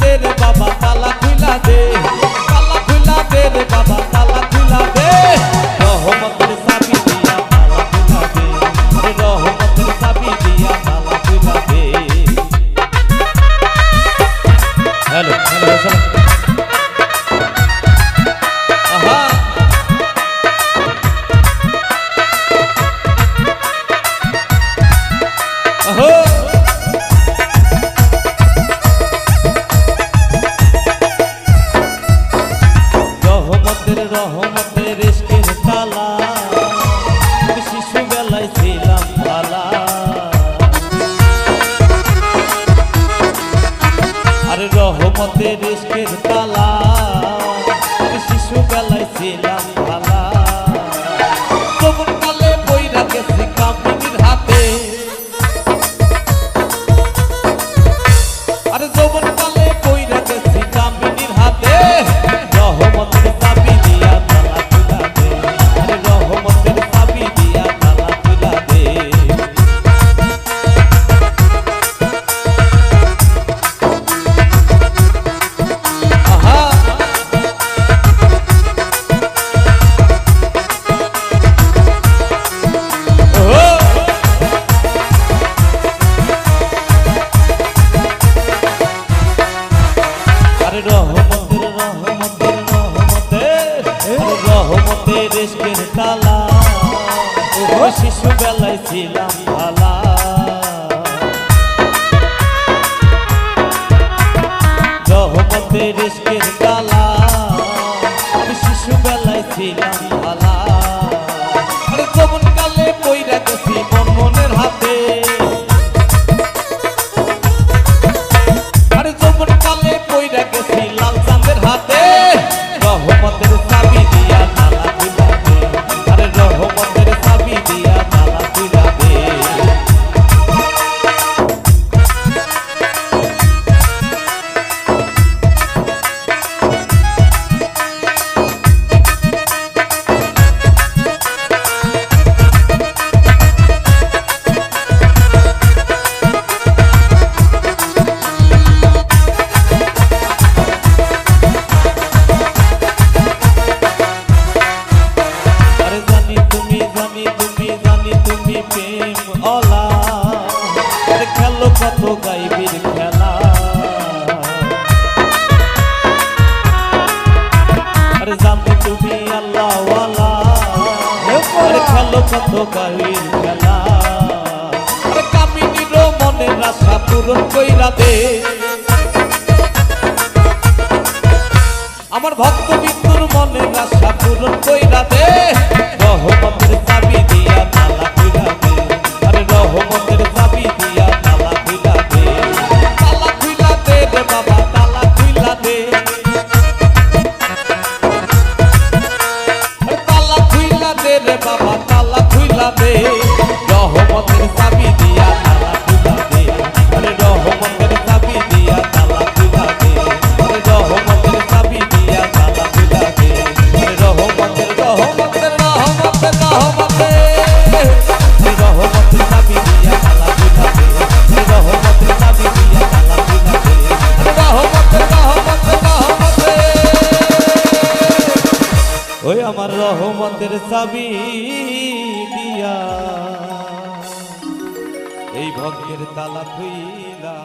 দে রে বাবা তালা খুইলা দে, তালা খুইলা দে রে বাবা তালা খুইলা দে, রহমতের চাবি দিয়া তালা খুইলা দে, রহমতের চাবি দিয়া তালা খুইলা দে। হ্যালো হ্যালো আহা আহো রহমতের ইশকের তালা শিশু বেলায় ছিলাম ভালা, আরে রহমতের ইশকের তালা শিশু বেলায় ছিলাম ভালা, যৌবন কালে বইরা গেছি কামিনীর হাতে, আরে যৌবন কালে বইরা গেছি কামিনীর হাতে, রহমতের চাবি দিয়া তালা খুইলা দে, আরে রহমতের চাবি দিয়া তালা খুইলা দে। আহা আরে রহমতের রহমতের রহমতের রহমতের ইশকের তালা শিশু বেলায় ছিলাম ভালা, রহমতের ইশকের তালা শিশু বেলায় ছিলাম ভালা, আরে যৌবন কালে বইরা গেছি মন মনের হাতে, আরে যৌবন কালে বইরা গেছি লাল চাঁদের হাতে, রহমতের চাবি দিয়া তালা খুইলা দে, আরে রহমতের চাবি দিয়া তালা খুইলা দে। কত গাইবির খেলা, আরে জানতে তুমি আল্লাহওয়ালা, আরে খেলো কত গাইবির খেলা, আরে কামিনীর মনের আশা পূরণ কইরা দে, আমার ভক্ত বিন্দুর মনের আশা পূরণ কইরা দে, রহমতের চাবি দিয়া তালা খুইলা দে, আরে রহমতের চাবি দিয়া তালা খুইলা দে, তালা খুইলা দে রে বাবা তালা খুইলা দে, তালা খুইলা দে রে বাবা তালা খুইলা দে, রহমতের চাবি দিয়া তালা খুইলা দে, আরে রহমতের চাবি দিয়া তালা খুইলা দে, আরে রহমতের চাবি দিয়া তালা খুইলা দে, আরে রহমতের রহমতের রহমতের রহমতের রহমতের চাবি দিয়া তালা খুইলা দে, আরে রহমতের চাবি দিয়া তালা খুইলা দে, আরে রহমতের রহমতের রহমতের ওই আমার রহমতের চাবি দিয়া এই ভক্তের তালা খুইলা